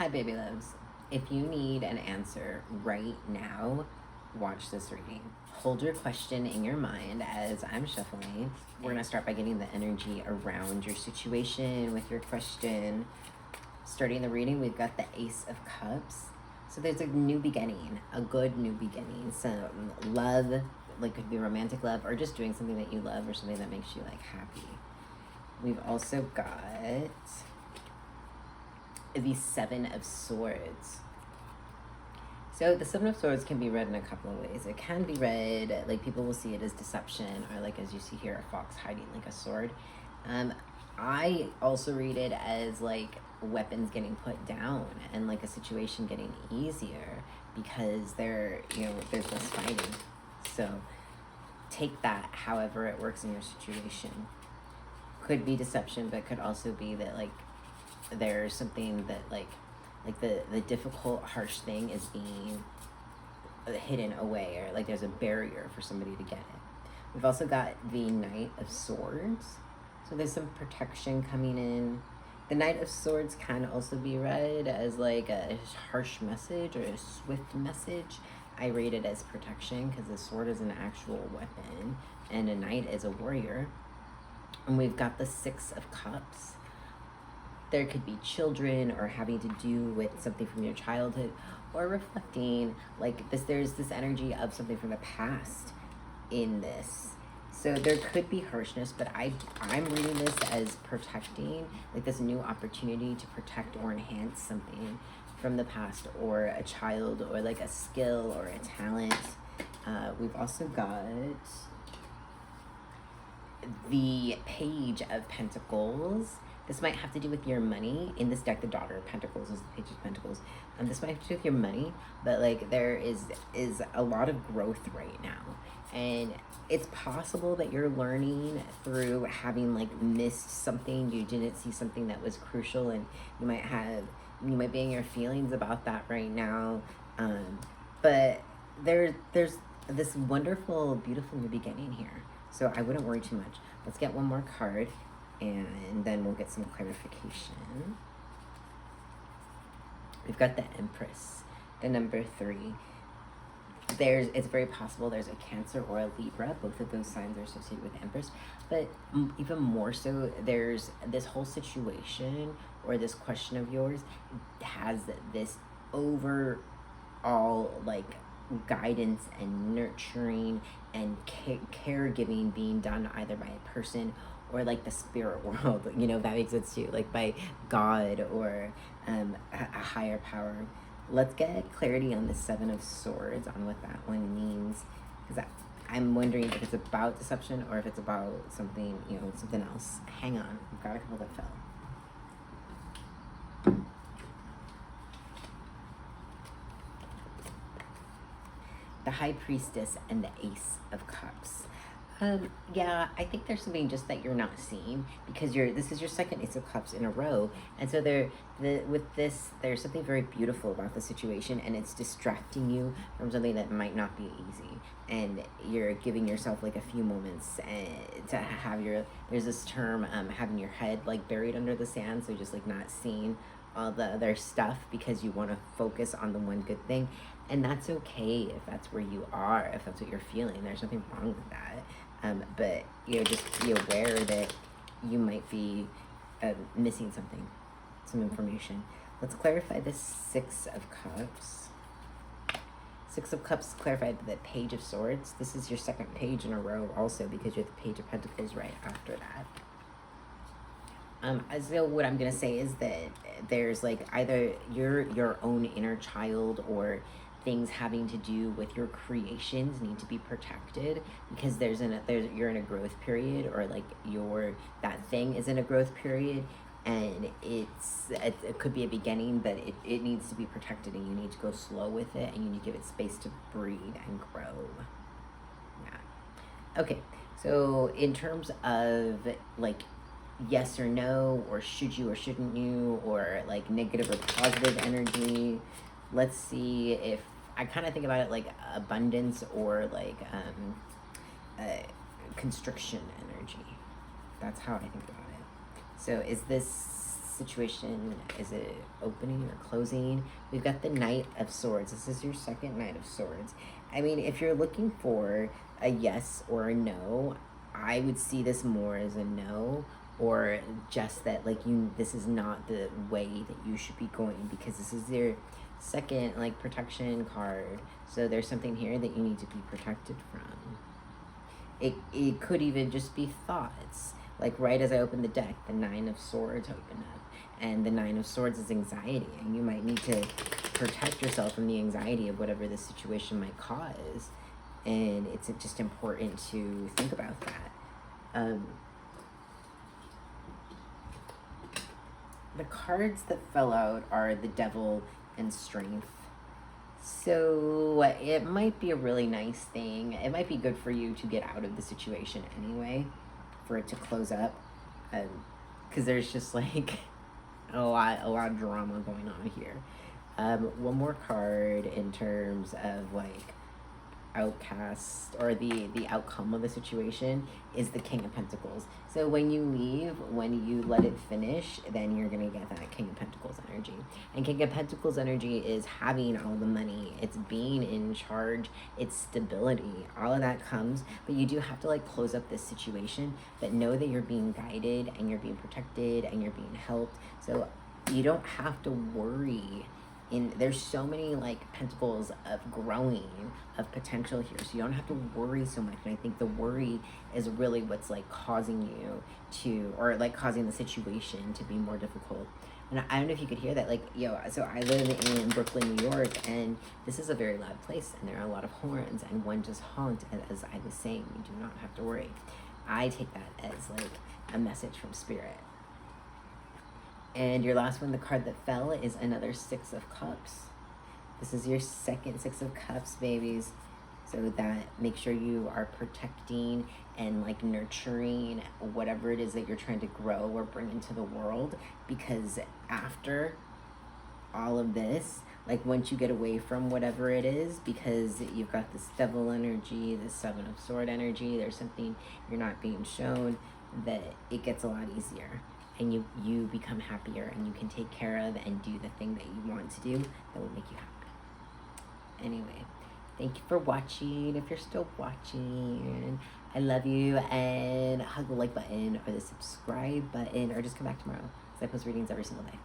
Hi, baby loves. If you need an answer right now, watch this reading. Hold your question in your mind as I'm shuffling. We're going to start by getting the energy around your situation with your question. Starting the reading, we've got the Ace of Cups. So there's a new beginning, a good new beginning. Some love, like could be romantic love, or just doing something that you love or something that makes you like happy. We've also got the Seven of Swords. So the Seven of Swords can be read in a couple of ways. It can be read, like people will see it as deception, or like as you see here, a fox hiding like a sword. I also read it as like weapons getting put down and like a situation getting easier because there's less fighting. So take that however it works in your situation. Could be deception, but could also be that like there's something that like the difficult, harsh thing is being hidden away, or like there's a barrier for somebody to get it. We've also got the Knight of Swords. So there's some protection coming in. The Knight of Swords can also be read as like a harsh message or a swift message. I read it as protection because the sword is an actual weapon and a knight is a warrior. And we've got the Six of Cups. There could be children or having to do with something from your childhood, or reflecting like this. There's this energy of something from the past in this. So there could be harshness, but I'm reading this as protecting, like this new opportunity to protect or enhance something from the past, or a child, or like a skill or a talent. We've also got the Page of Pentacles. This might have to do with your money. In this deck, the Daughter of Pentacles is the Page of Pentacles. This might have to do with your money, but like there is a lot of growth right now. And it's possible that you're learning through having like missed something. You didn't see something that was crucial, and you might be in your feelings about that right now. But there's this wonderful, beautiful new beginning here. So I wouldn't worry too much. Let's get one more card, and then we'll get some clarification. We've got the Empress, the number 3. It's very possible there's a Cancer or a Libra. Both of those signs are associated with the Empress. But even more so, there's this whole situation or this question of yours has this overall like guidance and nurturing and caregiving being done either by a person or like the spirit world, that makes sense too, like by God or a higher power. Let's get clarity on the Seven of Swords, on what that one means, because I'm wondering if it's about deception or if it's about something, something else. Hang on, I've got a couple that fell. The High Priestess and the Ace of Cups. Yeah, I think there's something just that you're not seeing, because this is your second Ace of Cups in a row, and so with this, there's something very beautiful about the situation, and it's distracting you from something that might not be easy, and you're giving yourself like a few moments to have there's this term, having your head like buried under the sand, so just like not seeing all the other stuff because you want to focus on the one good thing. And that's okay if that's where you are, if that's what you're feeling. There's nothing wrong with that. But just be aware that you might be missing something, some information. Let's clarify the Six of Cups. Six of Cups clarified the Page of Swords. This is your second page in a row also, because you're the Page of Pentacles right after that. So what I'm going to say is that there's like either your own inner child or things having to do with your creations need to be protected, because you're in a growth period, or like that thing is in a growth period, and it could be a beginning, but it needs to be protected, and you need to go slow with it, and you need to give it space to breed and grow. Yeah. Okay, so in terms of like yes or no, or should you or shouldn't you, or like negative or positive energy, let's see if I kind of think about it like abundance or like constriction energy. That's how I think about it. So is this situation, is it opening or closing? We've got the Knight of Swords. This is your second Knight of Swords. I mean, if you're looking for a yes or a no, I would see this more as a no, or just that like this is not the way that you should be going, because this is your second like protection card. So there's something here that you need to be protected from. It could even just be thoughts. Like right as I open the deck, the Nine of Swords open up. And the Nine of Swords is anxiety. And you might need to protect yourself from the anxiety of whatever the situation might cause. And it's just important to think about that. The cards that fell out are the Devil and Strength. So it might be a really nice thing. It might be good for you to get out of the situation anyway, for it to close up, because there's just like a lot of drama going on here. One more card in terms of like outcast or the outcome of the situation is the King of Pentacles. So when you leave, when you let it finish, then you're gonna get that King of Pentacles energy. And King of Pentacles energy is having all the money, it's being in charge, it's stability, all of that comes, but you do have to like close up this situation, but know that you're being guided and you're being protected and you're being helped. So you don't have to worry. There's so many like pentacles of growing, of potential here, so you don't have to worry so much. And I think the worry is really what's like causing you to, or like causing the situation to be more difficult. And I don't know if you could hear that, like, so I live in Brooklyn, New York, and this is a very loud place, and there are a lot of horns, and one just honked. As I was saying, you do not have to worry. I take that as like a message from Spirit. And your last one, the card that fell, is another Six of Cups. This is your second Six of Cups, babies. So that make sure you are protecting and like nurturing whatever it is that you're trying to grow or bring into the world. Because after all of this, like once you get away from whatever it is, because you've got this Devil energy, this Seven of Sword energy, there's something you're not being shown, that it gets a lot easier. And you become happier, and you can take care of and do the thing that you want to do that will make you happy. Anyway, thank you for watching. If you're still watching, I love you, and hug the like button or the subscribe button, or just come back tomorrow because I post readings every single day.